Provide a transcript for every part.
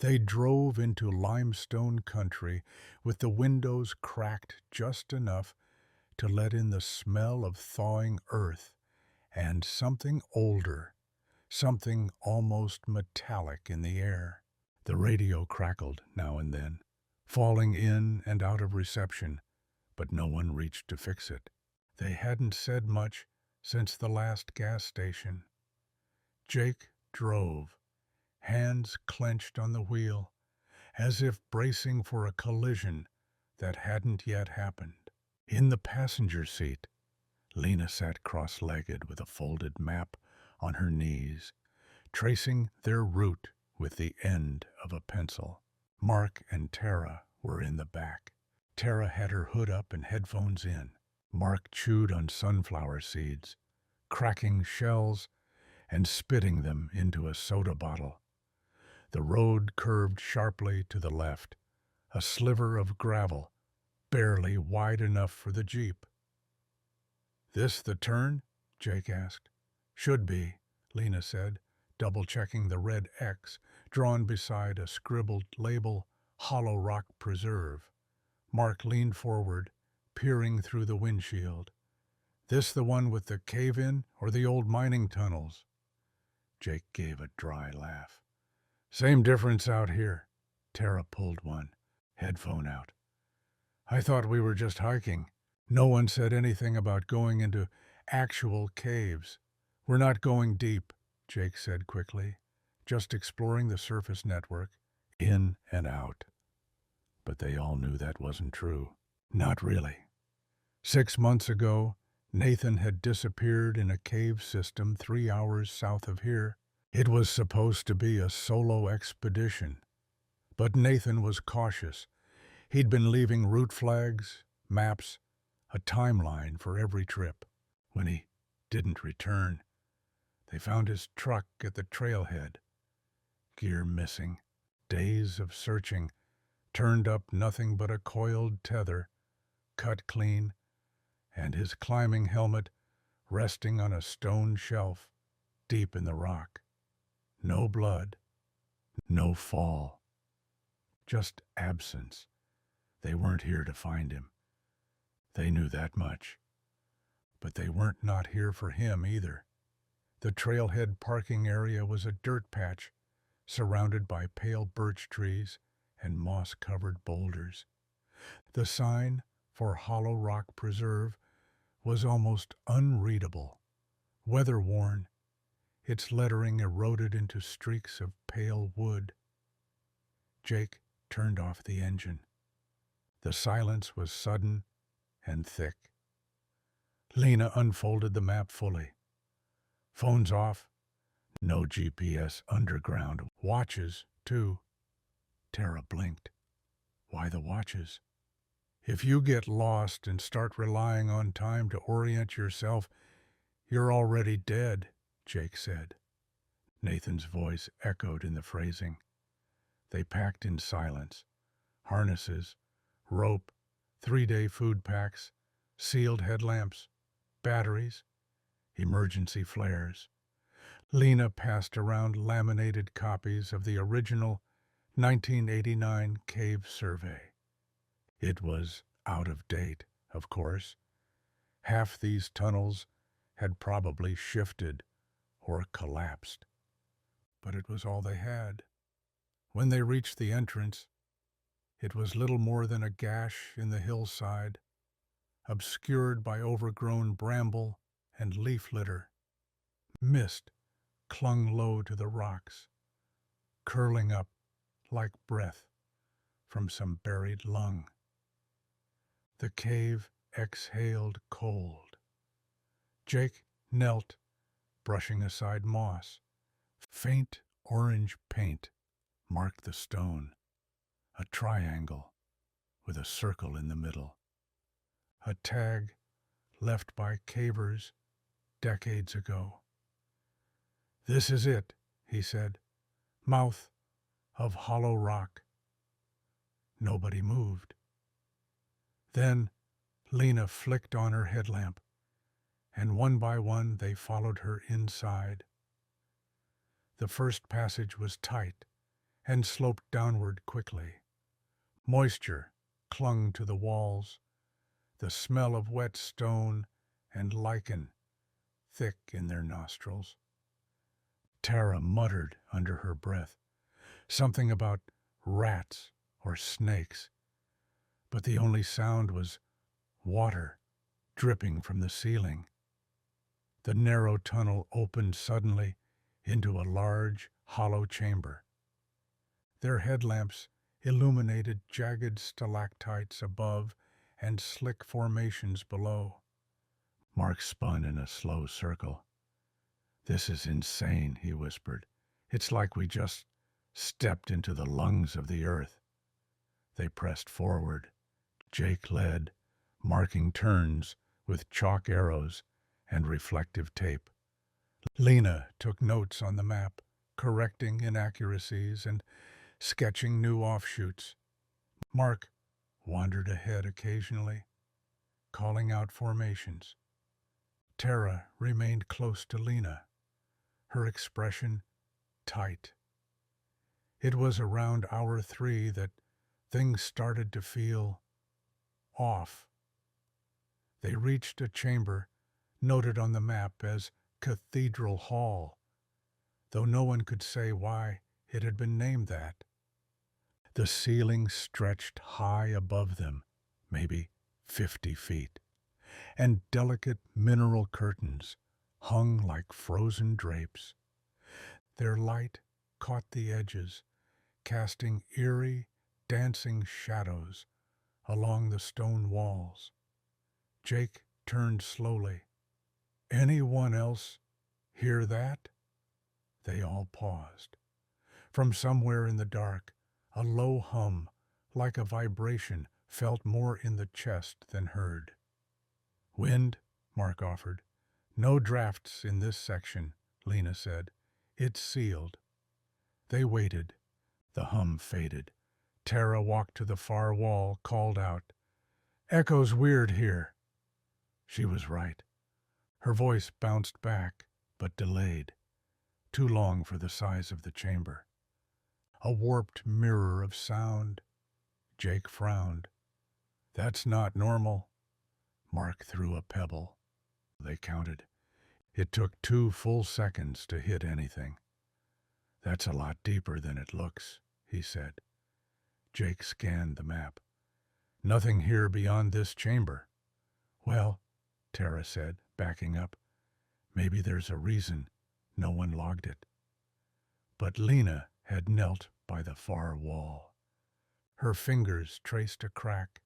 They drove into limestone country with the windows cracked just enough to let in the smell of thawing earth and something older, something almost metallic in the air. The radio crackled now and then, falling in and out of reception, but no one reached to fix it. They hadn't said much since the last gas station. Jake drove, hands clenched on the wheel, as if bracing for a collision that hadn't yet happened. In the passenger seat, Lena sat cross-legged with a folded map on her knees, tracing their route with the end of a pencil. Mark and Tara were in the back. Tara had her hood up and headphones in. Mark chewed on sunflower seeds, cracking shells and spitting them into a soda bottle. The road curved sharply to the left, a sliver of gravel, barely wide enough for the Jeep. "This the turn?" Jake asked. "Should be," Lena said, double-checking the red X drawn beside a scribbled label, Hollow Rock Preserve. Mark leaned forward, peering through the windshield. "This the one with the cave-in or the old mining tunnels?" Jake gave a dry laugh. "Same difference out here." Tara pulled one, headphone out. "I thought we were just hiking. No one said anything about going into actual caves." "We're not going deep," Jake said quickly. "Just exploring the surface network, in and out." But they all knew that wasn't true. Not really. 6 months ago, Nathan had disappeared in a cave system 3 hours south of here. It was supposed to be a solo expedition. But Nathan was cautious. He'd been leaving route flags, maps, a timeline for every trip. When he didn't return, they found his truck at the trailhead. Gear missing, days of searching, turned up nothing but a coiled tether, cut clean, and his climbing helmet resting on a stone shelf deep in the rock. No blood, no fall, just absence. They weren't here to find him. They knew that much. But they weren't not here for him either. The trailhead parking area was a dirt patch, surrounded by pale birch trees and moss-covered boulders. The sign for Hollow Rock Preserve was almost unreadable, weather-worn, its lettering eroded into streaks of pale wood. Jake turned off the engine. The silence was sudden and thick. Lena unfolded the map fully. Phones off. No GPS underground. Watches, too. Tara blinked. Why the watches? "If you get lost and start relying on time to orient yourself, you're already dead," Jake said. Nathan's voice echoed in the phrasing. They packed in silence. Harnesses, rope, 3-day food packs, sealed headlamps, batteries, emergency flares. Lena passed around laminated copies of the original 1989 cave survey. It was out of date, of course. Half these tunnels had probably shifted or collapsed. But it was all they had. When they reached the entrance, it was little more than a gash in the hillside, obscured by overgrown bramble and leaf litter. Mist clung low to the rocks, curling up like breath from some buried lung. The cave exhaled cold. Jake knelt, brushing aside moss. Faint orange paint marked the stone, a triangle with a circle in the middle. A tag left by cavers decades ago. "This is it," he said. "Mouth of Hollow Rock." Nobody moved. Then Lena flicked on her headlamp, and one by one they followed her inside. The first passage was tight and sloped downward quickly. Moisture clung to the walls, the smell of wet stone and lichen thick in their nostrils. Tara muttered under her breath, something about rats or snakes, but the only sound was water dripping from the ceiling. The narrow tunnel opened suddenly into a large, hollow chamber. Their headlamps illuminated jagged stalactites above and slick formations below. Mark spun in a slow circle. "This is insane," he whispered. "It's like we just stepped into the lungs of the earth." They pressed forward. Jake led, marking turns with chalk arrows and reflective tape. Lena took notes on the map, correcting inaccuracies and sketching new offshoots. Mark wandered ahead occasionally, calling out formations. Tara remained close to Lena, her expression tight. It was around hour 3 that things started to feel off. They reached a chamber noted on the map as Cathedral Hall, though no one could say why it had been named that. The ceiling stretched high above them, maybe 50 feet, and delicate mineral curtains hung like frozen drapes. Their light caught the edges, casting eerie, dancing shadows along the stone walls. Jake turned slowly. "Anyone else hear that?" They all paused. From somewhere in the dark, a low hum, like a vibration, felt more in the chest than heard. "Wind," Mark offered. "No drafts in this section," Lena said. "It's sealed." They waited. The hum faded. Tara walked to the far wall, called out, "Echo's weird here." She was right. Her voice bounced back, but delayed, too long for the size of the chamber. A warped mirror of sound. Jake frowned. "That's not normal." Mark threw a pebble. They counted. It took 2 full seconds to hit anything. "That's a lot deeper than it looks," he said. Jake scanned the map. "Nothing here beyond this chamber." "Well," Tara said, backing up, "maybe there's a reason no one logged it." But Lena had knelt by the far wall. Her fingers traced a crack.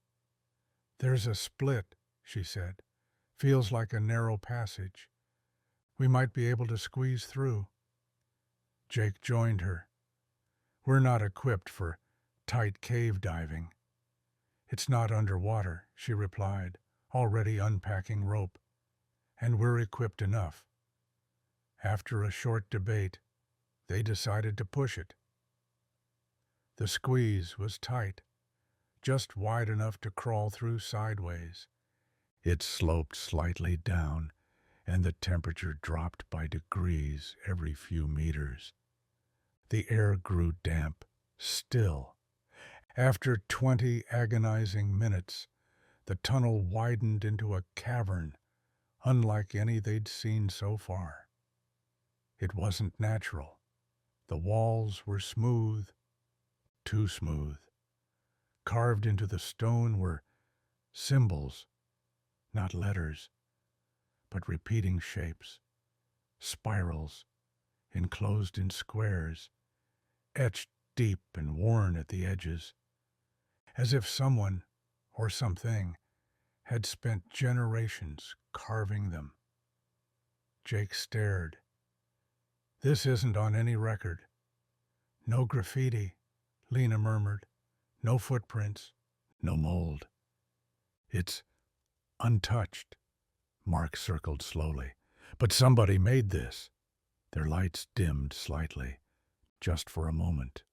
"There's a split," she said. "Feels like a narrow passage. We might be able to squeeze through." Jake joined her. "We're not equipped for tight cave diving." "It's not underwater," she replied, already unpacking rope. "And we're equipped enough." After a short debate, they decided to push it. The squeeze was tight, just wide enough to crawl through sideways. It sloped slightly down, and the temperature dropped by degrees every few meters. The air grew damp, still. After 20 agonizing minutes, the tunnel widened into a cavern, unlike any they'd seen so far. It wasn't natural. The walls were smooth, too smooth. Carved into the stone were symbols, not letters, but repeating shapes, spirals, enclosed in squares, etched deep and worn at the edges, as if someone, or something, had spent generations carving them. Jake stared. "This isn't on any record." "No graffiti," Lena murmured. "No footprints, no mold." "It's untouched," Mark circled slowly. "But somebody made this." Their lights dimmed slightly, just for a moment,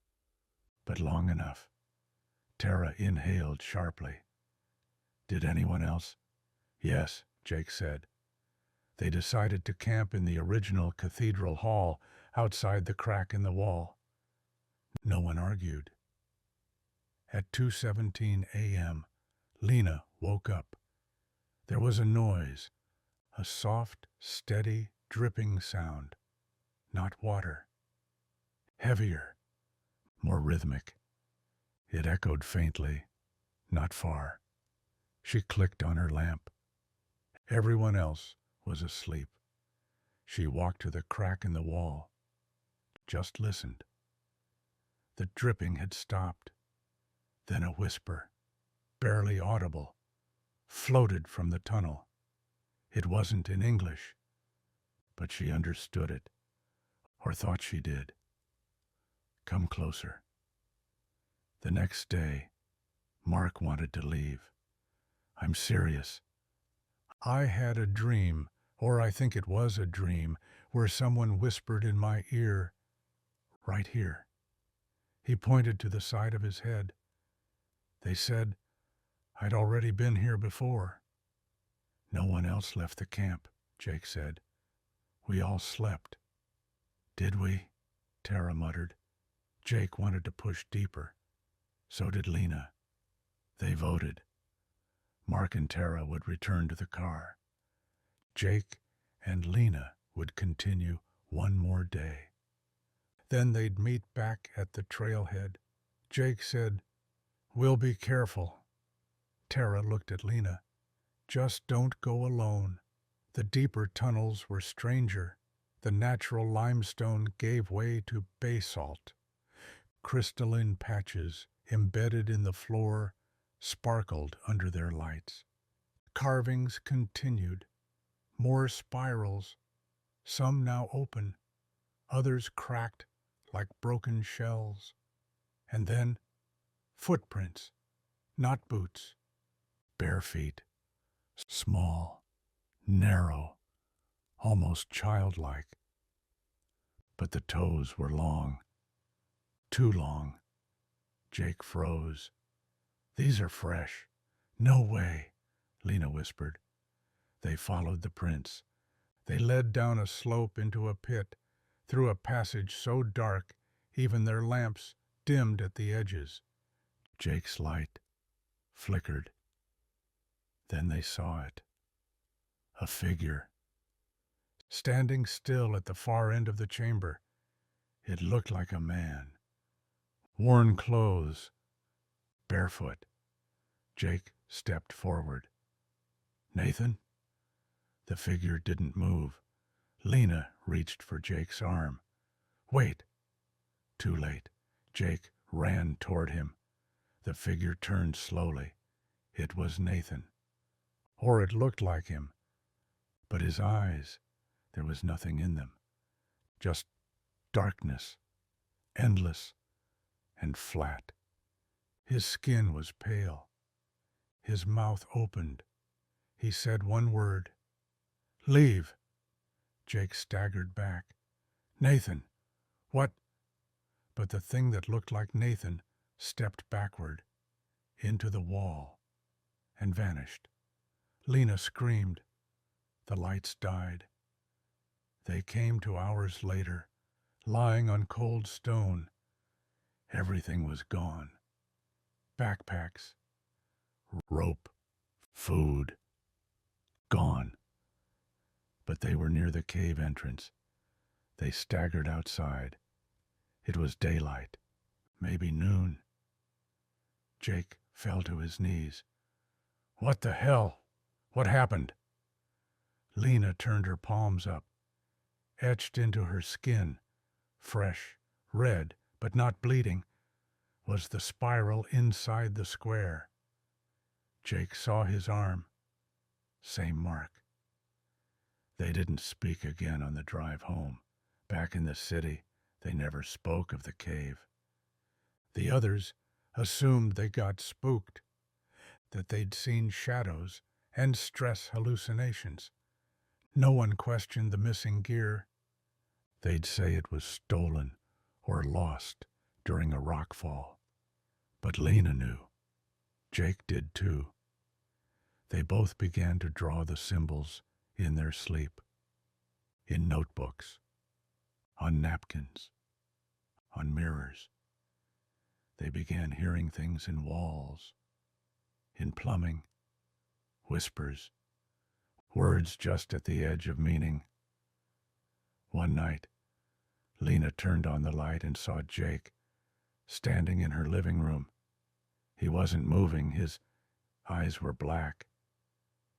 but long enough. Tara inhaled sharply. "Did anyone else?" "Yes," Jake said. They decided to camp in the original cathedral hall outside the crack in the wall. No one argued. At 2:17 a.m., Lena woke up. There was a noise, a soft, steady, dripping sound. Not water. Heavier, more rhythmic. It echoed faintly, not far. She clicked on her lamp. Everyone else was asleep. She walked to the crack in the wall. Just listened. The dripping had stopped. Then a whisper, barely audible, floated from the tunnel. It wasn't in English, but she understood it, or thought she did. Come closer. The next day, Mark wanted to leave. I'm serious. I had a dream, or I think it was a dream, where someone whispered in my ear, right here. He pointed to the side of his head. They said I'd already been here before. No one else left the camp, Jake said. We all slept. Did we? Tara muttered. Jake wanted to push deeper. So did Lena. They voted. Mark and Tara would return to the car. Jake and Lena would continue one more day. Then they'd meet back at the trailhead. Jake said, We'll be careful. Tara looked at Lena. Just don't go alone. The deeper tunnels were stranger. The natural limestone gave way to basalt. Crystalline patches embedded in the floor sparkled under their lights. Carvings continued. More spirals, some now open, others cracked like broken shells. And then footprints, not boots, bare feet, small, narrow, almost childlike. But the toes were long, too long. Jake froze. These are fresh. No way, Lena whispered. They followed the prints. They led down a slope into a pit, through a passage so dark even their lamps dimmed at the edges. Jake's light flickered. Then they saw it. A figure. Standing still at the far end of the chamber. It looked like a man. Worn clothes. Barefoot. Jake stepped forward. Nathan? The figure didn't move. Lena reached for Jake's arm. Wait. Too late. Jake ran toward him. The figure turned slowly. It was Nathan. Or it looked like him. But his eyes, there was nothing in them. Just darkness, endless and flat. His skin was pale. His mouth opened. He said one word. Leave. Jake staggered back. Nathan, what? But the thing that looked like Nathan stepped backward, into the wall, and vanished. Lena screamed. The lights died. They came to hours later, lying on cold stone. Everything was gone. Backpacks, rope, food, gone. But they were near the cave entrance. They staggered outside. It was daylight, maybe noon. Jake fell to his knees. What the hell? What happened? Lena turned her palms up. Etched into her skin, fresh, red, but not bleeding, was the spiral inside the square. Jake saw his arm. Same mark. They didn't speak again on the drive home. Back in the city, they never spoke of the cave. The others assumed they got spooked, that they'd seen shadows and stress hallucinations. No one questioned the missing gear. They'd say it was stolen or lost during a rockfall. But Lena knew. Jake did too. They both began to draw the symbols in their sleep, in notebooks, on napkins, on mirrors. They began hearing things in walls, in plumbing, whispers, words just at the edge of meaning. One night, Lena turned on the light and saw Jake standing in her living room. He wasn't moving, his eyes were black.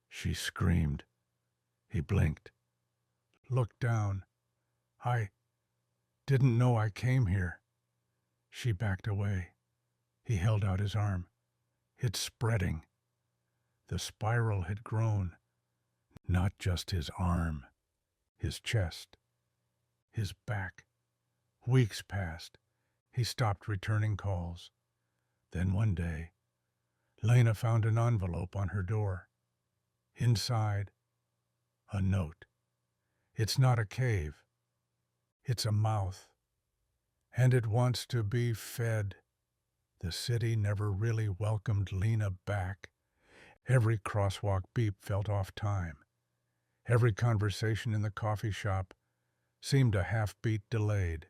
She screamed. He blinked, looked down. I didn't know I came here. She backed away. He held out his arm. It's spreading. The spiral had grown. Not just his arm, his chest, his back. Weeks passed. He stopped returning calls. Then one day, Lena found an envelope on her door. Inside, a note. It's not a cave. It's a mouth. And it wants to be fed. The city never really welcomed Lena back. Every crosswalk beep felt off time. Every conversation in the coffee shop seemed a half-beat delayed.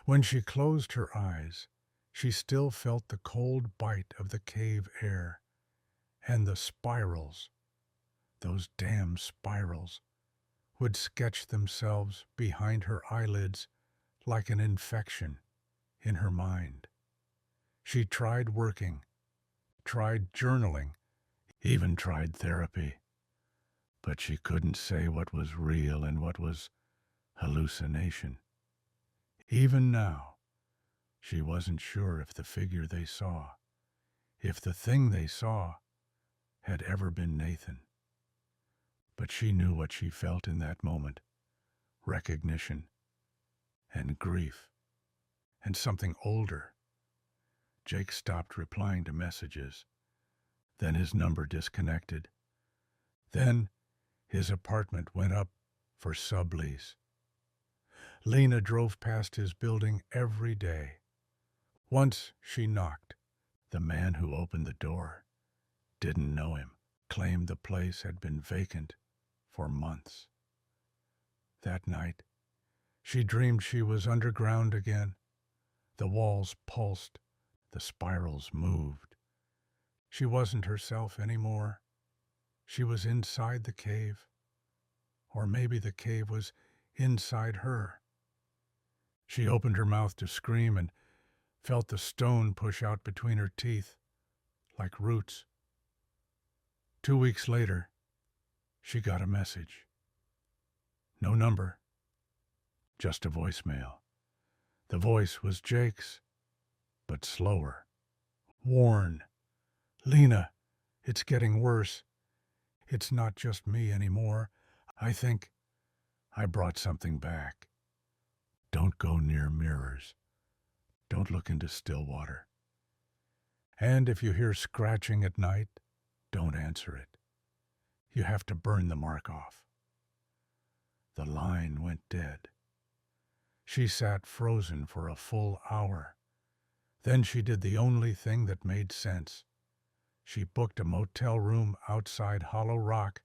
When she closed her eyes, she still felt the cold bite of the cave air, and the spirals, those damn spirals, would sketch themselves behind her eyelids like an infection in her mind. She tried working, tried journaling, even tried therapy, but she couldn't say what was real and what was hallucination. Even now, she wasn't sure if the figure they saw, if the thing they saw, had ever been Nathan. But she knew what she felt in that moment: recognition and grief and something older. Jake stopped replying to messages. Then his number disconnected. Then his apartment went up for sublease. Lena drove past his building every day. Once she knocked. The man who opened the door didn't know him, claimed the place had been vacant for months. That night, she dreamed she was underground again. The walls pulsed, the spirals moved. She wasn't herself anymore. She was inside the cave. Or maybe the cave was inside her. She opened her mouth to scream and felt the stone push out between her teeth, like roots. 2 weeks later, she got a message. No number, just a voicemail. The voice was Jake's, but slower. Warn. Lena, it's getting worse. It's not just me anymore. I think I brought something back. Don't go near mirrors. Don't look into still water. And if you hear scratching at night, don't answer it. You have to burn the mark off. The line went dead. She sat frozen for a full hour. Then she did the only thing that made sense. She booked a motel room outside Hollow Rock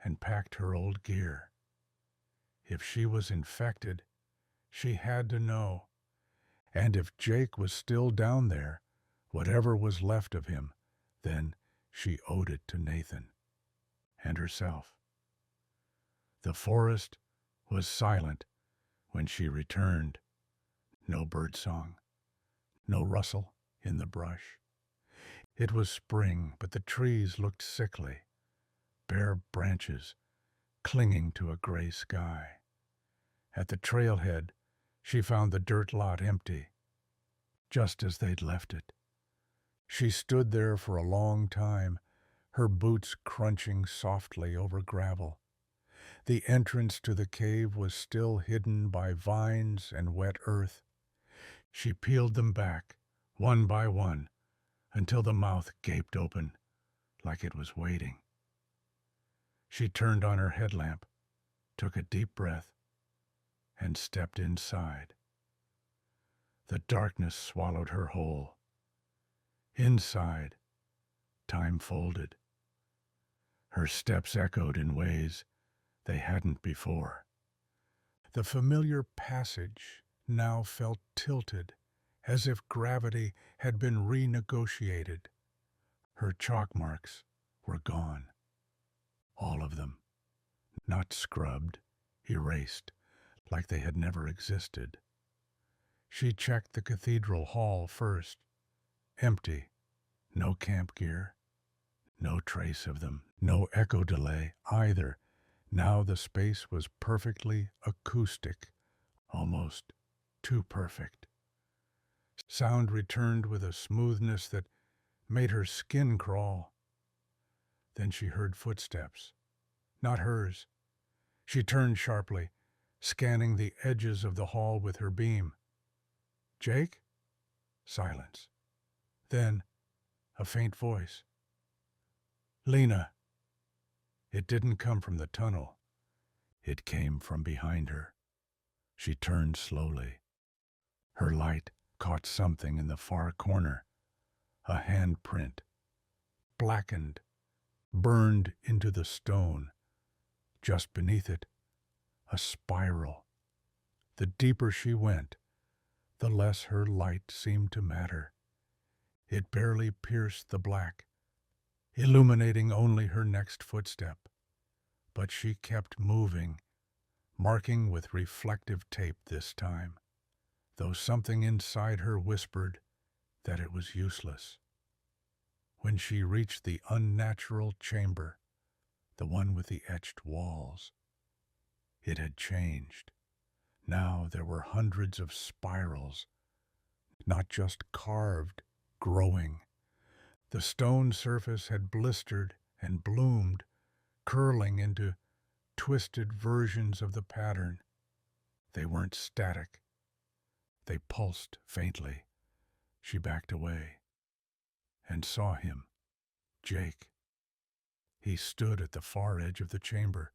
and packed her old gear. If she was infected, she had to know. And if Jake was still down there, whatever was left of him, then she owed it to Nathan and herself. The forest was silent when she returned. No birdsong, no rustle in the brush. It was spring, but the trees looked sickly, bare branches clinging to a gray sky. At the trailhead, she found the dirt lot empty, just as they'd left it. She stood there for a long time, her boots crunching softly over gravel. The entrance to the cave was still hidden by vines and wet earth. She peeled them back, one by one, until the mouth gaped open, like it was waiting. She turned on her headlamp, took a deep breath, and stepped inside. The darkness swallowed her whole. Inside, time folded. Her steps echoed in ways they hadn't before. The familiar passage now felt tilted, as if gravity had been renegotiated. Her chalk marks were gone. All of them. Not scrubbed, erased, like they had never existed. She checked the cathedral hall first. Empty. No camp gear. No trace of them. No echo delay either. Now the space was perfectly acoustic. Almost too perfect. Sound returned with a smoothness that made her skin crawl. Then she heard footsteps. Not hers. She turned sharply, scanning the edges of the hall with her beam. Jake? Silence. Then, a faint voice. Lena. It didn't come from the tunnel. It came from behind her. She turned slowly. Her light caught something in the far corner. A handprint. Blackened. Burned into the stone. Just beneath it, a spiral. The deeper she went, the less her light seemed to matter. It barely pierced the black, illuminating only her next footstep. But she kept moving, marking with reflective tape this time, though something inside her whispered that it was useless. When she reached the unnatural chamber, the one with the etched walls, it had changed. Now there were hundreds of spirals, not just carved, growing. The stone surface had blistered and bloomed, curling into twisted versions of the pattern. They weren't static. They pulsed faintly. She backed away and saw him, Jake. He stood at the far edge of the chamber,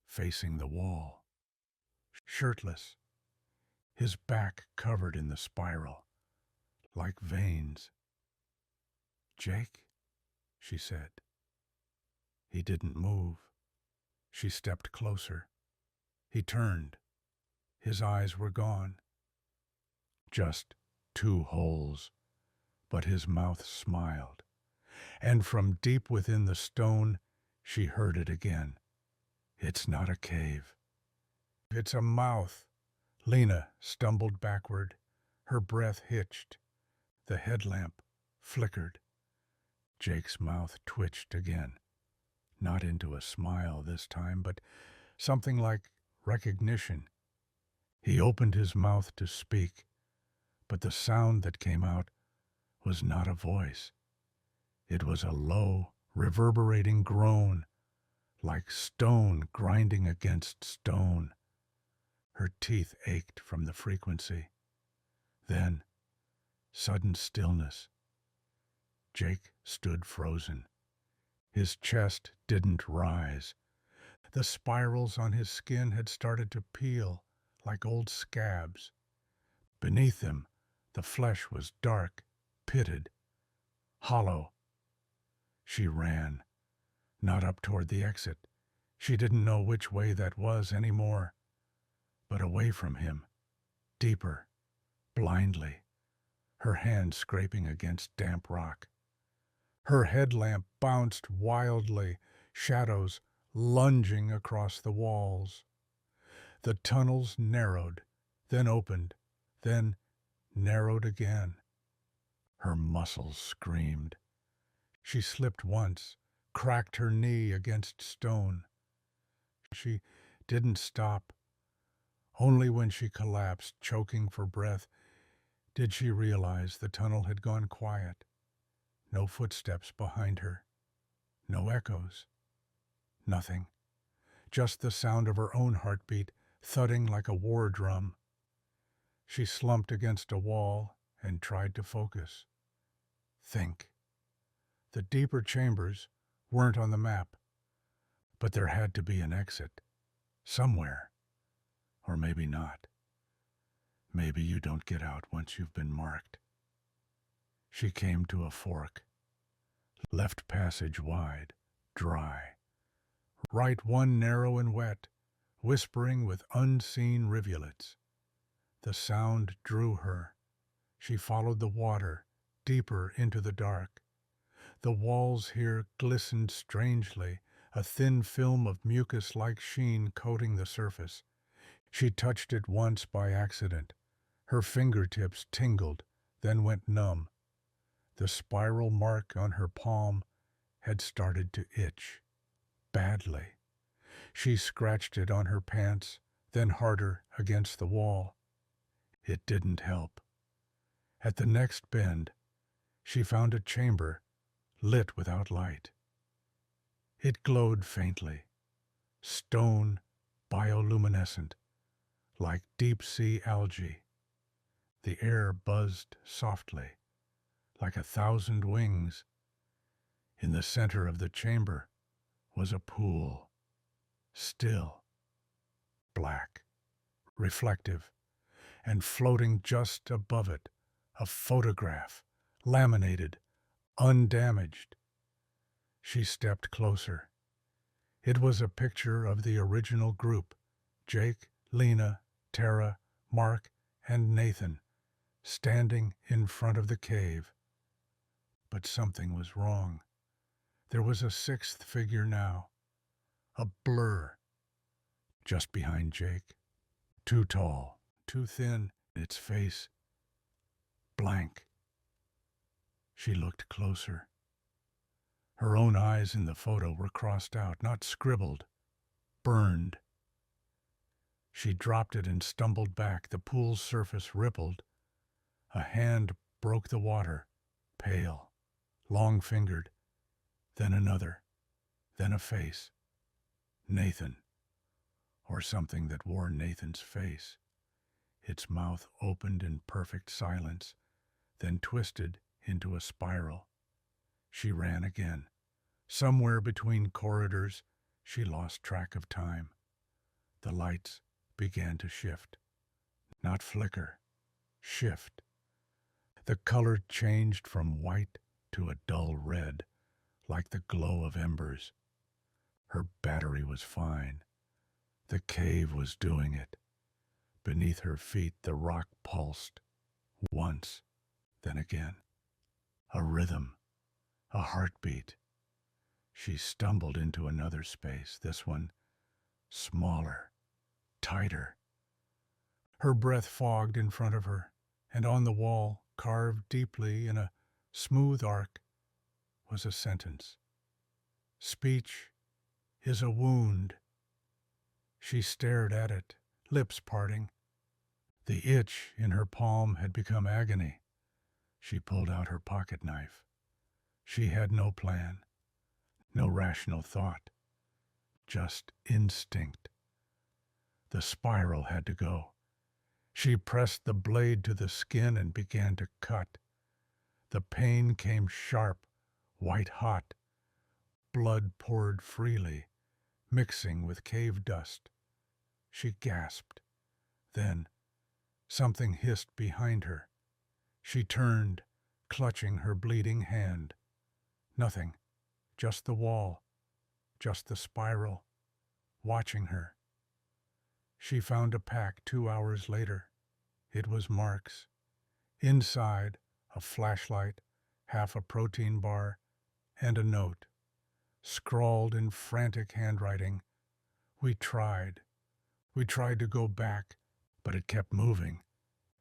facing the wall. Shirtless, his back covered in the spiral, like veins. Jake, she said. He didn't move. She stepped closer. He turned. His eyes were gone. Just two holes, but his mouth smiled. And from deep within the stone, she heard it again. It's not a cave. It's a mouth. Lena stumbled backward. Her breath hitched. The headlamp flickered. Jake's mouth twitched again. Not into a smile this time, but something like recognition. He opened his mouth to speak, but the sound that came out was not a voice. It was a low, reverberating groan, like stone grinding against stone. Her teeth ached from the frequency. Then, sudden stillness. Jake stood frozen. His chest didn't rise. The spirals on his skin had started to peel like old scabs. Beneath them, the flesh was dark, pitted, hollow. She ran, not up toward the exit. She didn't know which way that was anymore, but away from him, deeper, blindly, her hand scraping against damp rock. Her headlamp bounced wildly, shadows lunging across the walls. The tunnels narrowed, then opened, then narrowed again. Her muscles screamed. She slipped once, cracked her knee against stone. She didn't stop. Only when she collapsed, choking for breath, did she realize the tunnel had gone quiet. No footsteps behind her. No echoes. Nothing. Just the sound of her own heartbeat thudding like a war drum. She slumped against a wall and tried to focus. Think. The deeper chambers weren't on the map, but there had to be an exit. Somewhere. Or maybe not. Maybe you don't get out once you've been marked. She came to a fork. Left passage wide, dry. Right one narrow and wet, whispering with unseen rivulets. The sound drew her. She followed the water, deeper into the dark. The walls here glistened strangely, a thin film of mucus-like sheen coating the surface. She touched it once by accident. Her fingertips tingled, then went numb. The spiral mark on her palm had started to itch. Badly. She scratched it on her pants, then harder against the wall. It didn't help. At the next bend, she found a chamber, lit without light. It glowed faintly, stone bioluminescent, like deep-sea algae. The air buzzed softly, like 1,000 wings. In the center of the chamber was a pool, still, black, reflective, and floating just above it, a photograph, laminated, undamaged. She stepped closer. It was a picture of the original group, Jake, Lena, Tara, Mark, and Nathan, standing in front of the cave. But something was wrong. There was a sixth figure now, a blur, just behind Jake. Too tall, too thin, its face blank. She looked closer. Her own eyes in the photo were crossed out, not scribbled, burned. She dropped it and stumbled back. The pool's surface rippled. A hand broke the water, pale, long-fingered, then another, then a face. Nathan, or something that wore Nathan's face. Its mouth opened in perfect silence, then twisted into a spiral. She ran again. Somewhere between corridors, she lost track of time. The lights began to shift. Not flicker, shift. The color changed from white to a dull red, like the glow of embers. Her battery was fine. The cave was doing it. Beneath her feet, the rock pulsed. Once, then again. A rhythm, a heartbeat. She stumbled into another space, this one smaller, tighter. Her breath fogged in front of her, and on the wall, carved deeply in a smooth arc, was a sentence. Speech is a wound. She stared at it, lips parting. The itch in her palm had become agony. She pulled out her pocket knife. She had no plan, no rational thought, just instinct. The spiral had to go. She pressed the blade to the skin and began to cut. The pain came sharp, white-hot. Blood poured freely, mixing with cave dust. She gasped. Then, something hissed behind her. She turned, clutching her bleeding hand. Nothing, just the wall, just the spiral, watching her. She found a pack 2 hours later. It was Mark's. Inside, a flashlight, half a protein bar, and a note, scrawled in frantic handwriting. We tried. We tried to go back, but it kept moving.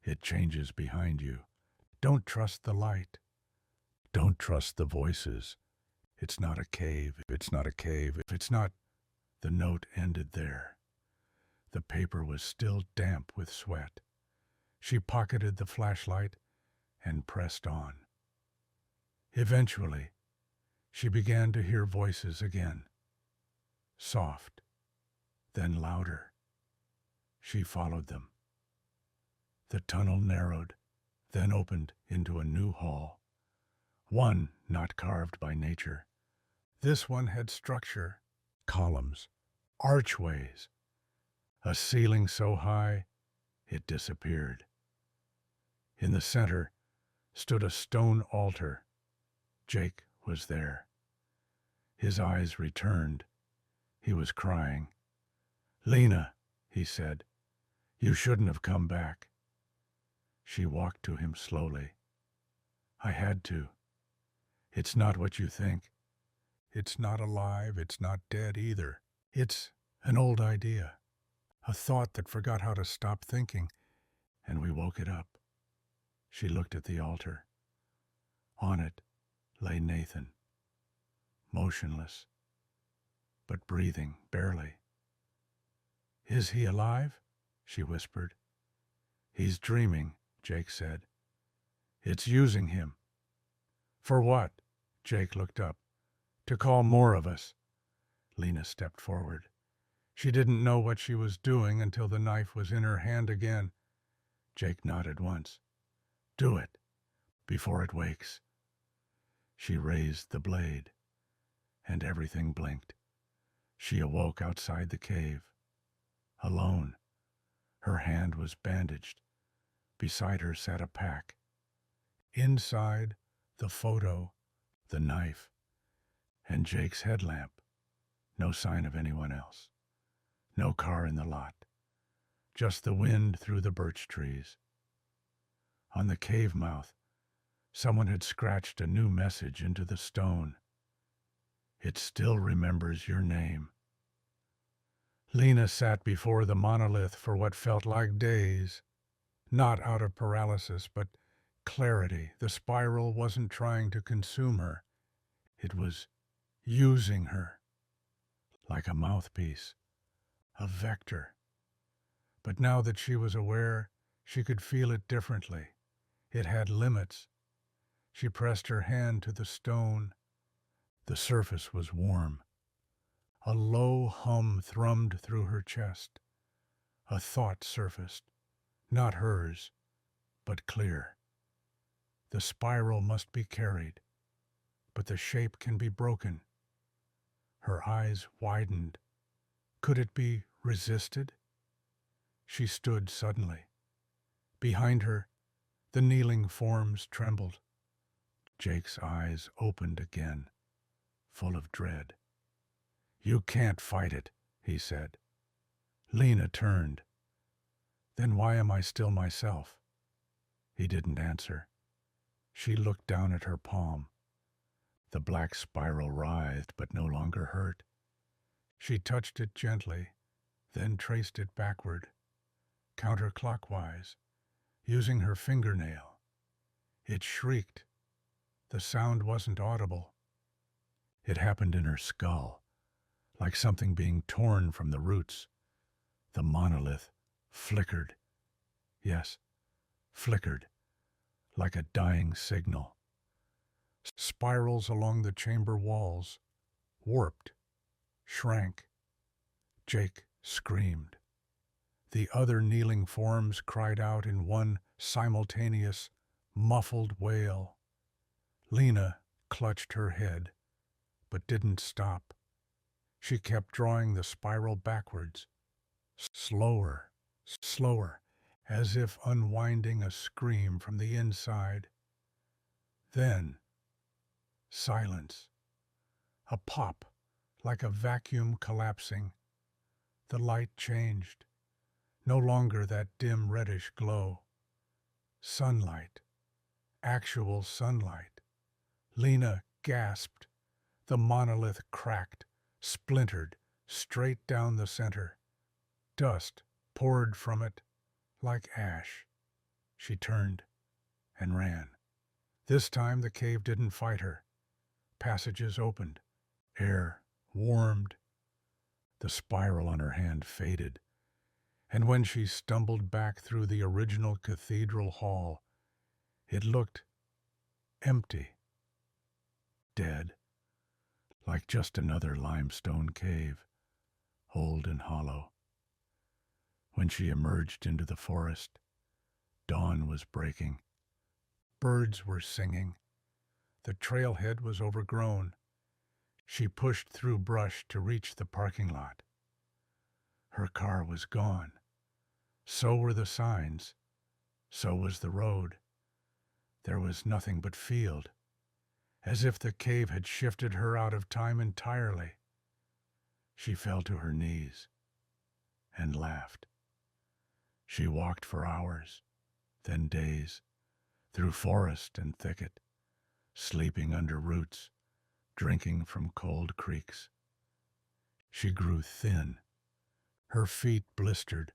It changes behind you. Don't trust the light. Don't trust the voices. It's not a cave. It's not a cave. It's not. The note ended there. The paper was still damp with sweat. She pocketed the flashlight and pressed on. Eventually, she began to hear voices again. Soft, then louder. She followed them. The tunnel narrowed, then opened into a new hall. One not carved by nature. This one had structure, columns, archways. A ceiling so high, it disappeared. In the center stood a stone altar. Jake was there. His eyes returned. He was crying. "Lena," he said, "you shouldn't have come back." She walked to him slowly. I had to. It's not what you think. It's not alive, it's not dead either. It's an old idea, a thought that forgot how to stop thinking, and we woke it up. She looked at the altar. On it lay Nathan, motionless, but breathing barely. Is he alive? She whispered. He's dreaming, Jake said. It's using him. For what? Jake looked up. To call more of us. Lena stepped forward. She didn't know what she was doing until the knife was in her hand again. Jake nodded once. Do it, before it wakes. She raised the blade, and everything blinked. She awoke outside the cave, alone. Her hand was bandaged. Beside her sat a pack. Inside, the photo, the knife, and Jake's headlamp. No sign of anyone else. No car in the lot. Just the wind through the birch trees. On the cave mouth, someone had scratched a new message into the stone. It still remembers your name. Lena sat before the monolith for what felt like days. Not out of paralysis, but clarity. The spiral wasn't trying to consume her. It was using her. Like a mouthpiece. A vector. But now that she was aware, she could feel it differently. It had limits. She pressed her hand to the stone. The surface was warm. A low hum thrummed through her chest. A thought surfaced. Not hers, but clear. The spiral must be carried, but the shape can be broken. Her eyes widened. Could it be resisted? She stood suddenly. Behind her, the kneeling forms trembled. Jake's eyes opened again, full of dread. You can't fight it, he said. Lena turned. Then why am I still myself? He didn't answer. She looked down at her palm. The black spiral writhed but no longer hurt. She touched it gently, then traced it backward, counterclockwise, using her fingernail. It shrieked. The sound wasn't audible. It happened in her skull, like something being torn from the roots. The monolith flickered. Yes, flickered, like a dying signal. Spirals along the chamber walls warped, shrank. Jake screamed. The other kneeling forms cried out in one simultaneous, muffled wail. Lena clutched her head, but didn't stop. She kept drawing the spiral backwards, slower, slower, as if unwinding a scream from the inside. Then, silence. A pop, like a vacuum collapsing. The light changed. No longer that dim reddish glow. Sunlight. Actual sunlight. Lena gasped. The monolith cracked, splintered, straight down the center. Dust poured from it like ash. She turned and ran. This time the cave didn't fight her. Passages opened. Air warmed. The spiral on her hand faded. And when she stumbled back through the original cathedral hall, it looked empty. Dead. Like just another limestone cave, old and hollow. When she emerged into the forest, dawn was breaking. Birds were singing. The trailhead was overgrown. She pushed through brush to reach the parking lot. Her car was gone. So were the signs. So was the road. There was nothing but field, as if the cave had shifted her out of time entirely. She fell to her knees and laughed. She walked for hours, then days, through forest and thicket, sleeping under roots, drinking from cold creeks. She grew thin, her feet blistered.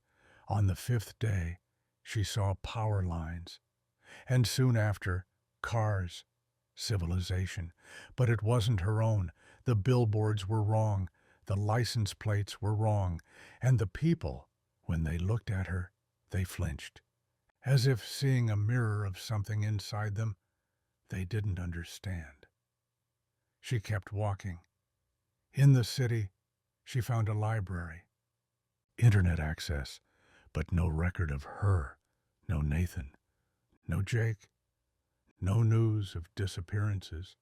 On the fifth day, she saw power lines, and soon after, cars, civilization. But it wasn't her own. The billboards were wrong, the license plates were wrong, and the people, when they looked at her, they flinched, as if seeing a mirror of something inside them they didn't understand. She kept walking. In the city, she found a library, internet access, but no record of her, no Nathan, no Jake, no news of disappearances,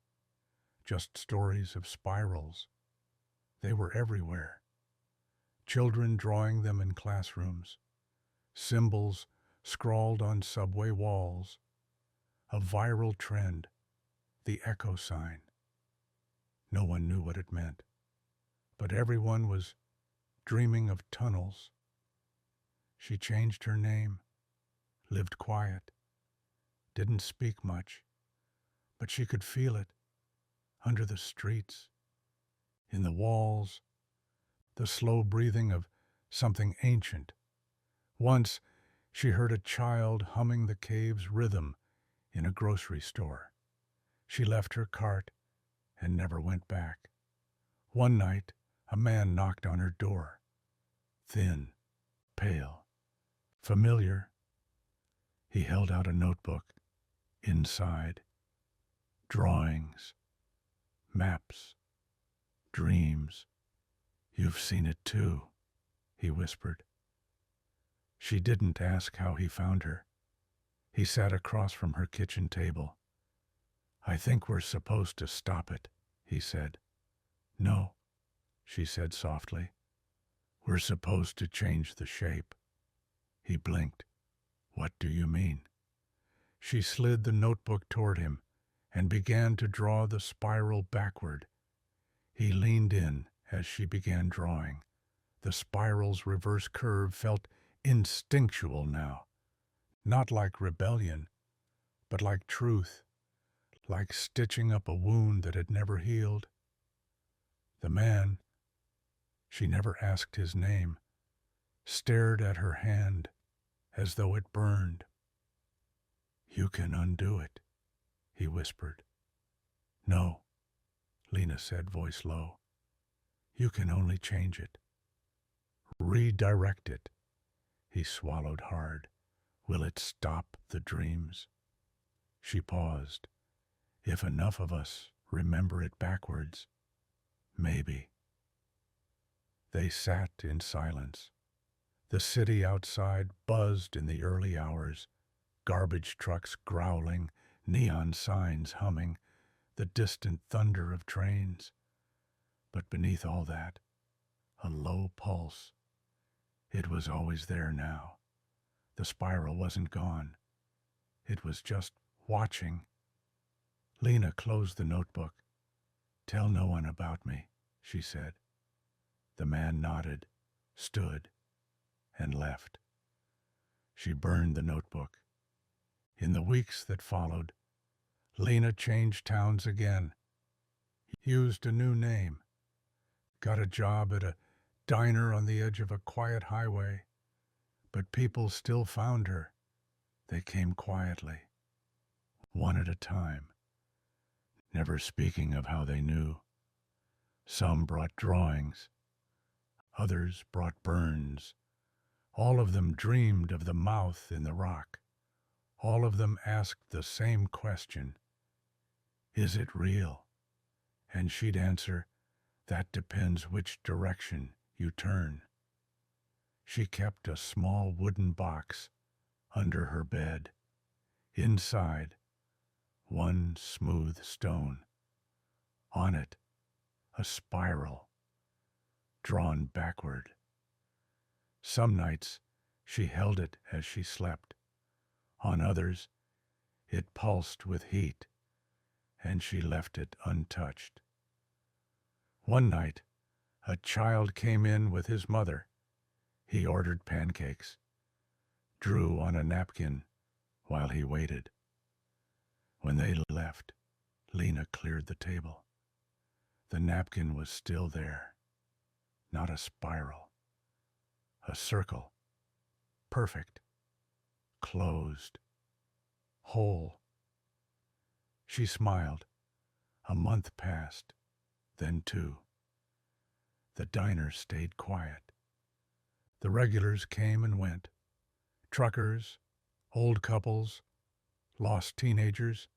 just stories of spirals. They were everywhere. Children drawing them in classrooms, symbols scrawled on subway walls, a viral trend, the echo sign. No one knew what it meant, but everyone was dreaming of tunnels. She changed her name, lived quiet, didn't speak much, but she could feel it under the streets, in the walls, the slow breathing of something ancient. Once she heard a child humming the cave's rhythm in a grocery store. She left her cart and never went back. One night, a man knocked on her door. Thin, pale, familiar. He held out a notebook. Inside, drawings, maps, dreams. "You've seen it too," he whispered. She didn't ask how he found her. He sat across from her kitchen table. "I think we're supposed to stop it," he said. "No," she said softly. "We're supposed to change the shape." He blinked. "What do you mean?" She slid the notebook toward him and began to draw the spiral backward. He leaned in as she began drawing. The spiral's reverse curve felt instinctual now, not like rebellion, but like truth, like stitching up a wound that had never healed. The man, she never asked his name, stared at her hand as though it burned. "You can undo it," he whispered. "No," Lena said, voice low. "You can only change it. Redirect it." He swallowed hard. "Will it stop the dreams?" She paused. "If enough of us remember it backwards, maybe." They sat in silence. The city outside buzzed in the early hours, garbage trucks growling, neon signs humming, the distant thunder of trains. But beneath all that, a low pulse. It was always there now. The spiral wasn't gone. It was just watching. Lena closed the notebook. "Tell no one about me," she said. The man nodded, stood, and left. She burned the notebook. In the weeks that followed, Lena changed towns again, used a new name, got a job at a diner on the edge of a quiet highway. But people still found her. They came quietly, one at a time, never speaking of how they knew. Some brought drawings, others brought burns. All of them dreamed of the mouth in the rock. All of them asked the same question: "Is it real?" And she'd answer, "That depends which direction you turn." She kept a small wooden box under her bed. Inside, one smooth stone. On it, a spiral, drawn backward. Some nights, she held it as she slept. On others, it pulsed with heat, and she left it untouched. One night, a child came in with his mother. He ordered pancakes, drew on a napkin While he waited, when they left, Lena cleared the table. The napkin was still there, not a spiral, a circle, perfect, closed, whole. She smiled. A month passed, then two. The diner stayed quiet. The regulars came and went. Truckers, old couples, lost teenagers,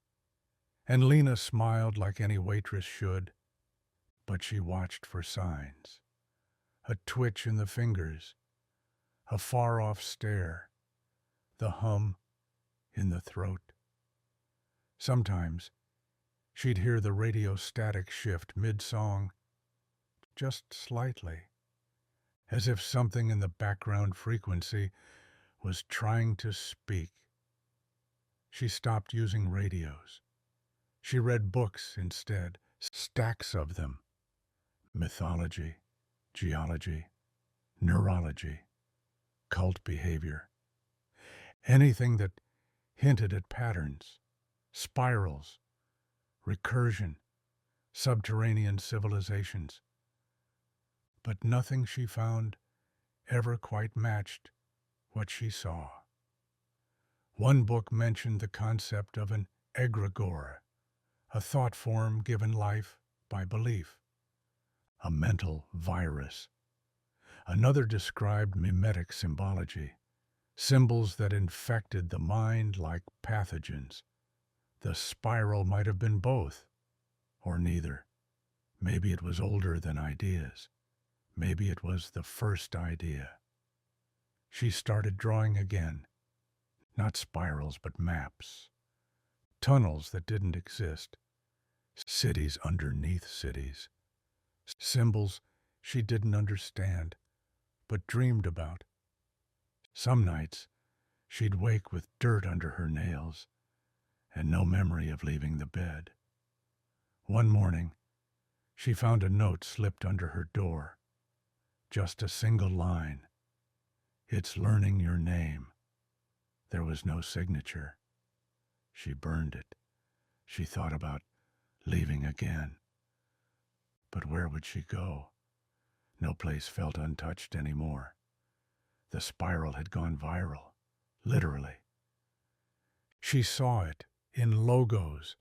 and Lena smiled like any waitress should, but she watched for signs. A twitch in the fingers, a far-off stare, the hum in the throat. Sometimes she'd hear the radio static shift mid-song, just slightly, as if something in the background frequency was trying to speak. She stopped using radios. She read books instead, stacks of them. Mythology, geology, neurology, cult behavior. Anything that hinted at patterns, spirals, recursion, subterranean civilizations. But nothing she found ever quite matched what she saw. One book mentioned the concept of an egregore, a thought form given life by belief, a mental virus. Another described mimetic symbology, symbols that infected the mind like pathogens. The spiral might have been both, or neither. Maybe it was older than ideas. Maybe it was the first idea. She started drawing again. Not spirals, but maps. Tunnels that didn't exist. Cities underneath cities. Symbols she didn't understand, but dreamed about. Some nights, she'd wake with dirt under her nails and no memory of leaving the bed. One morning, she found a note slipped under her door. Just a single line. "It's learning your name." There was no signature. She burned it. She thought about leaving again. But where would she go? No place felt untouched anymore. The spiral had gone viral, literally. She saw it in logos,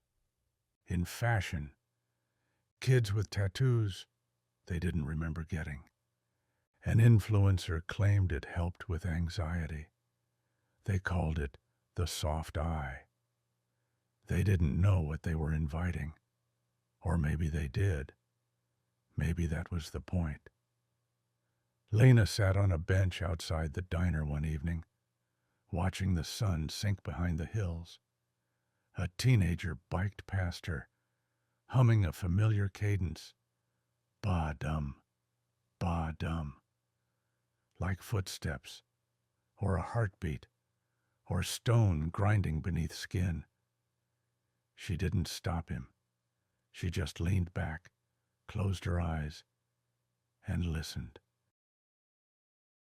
in fashion. Kids with tattoos they didn't remember getting. An influencer claimed it helped with anxiety. They called it the soft eye. They didn't know what they were inviting. Or maybe they did. Maybe that was the point. Lena sat on a bench outside the diner one evening, watching the sun sink behind the hills. A teenager biked past her, humming a familiar cadence. Ba-dum, ba-dum. Like footsteps, or a heartbeat, or stone grinding beneath skin. She didn't stop him. She just leaned back, closed her eyes, and listened.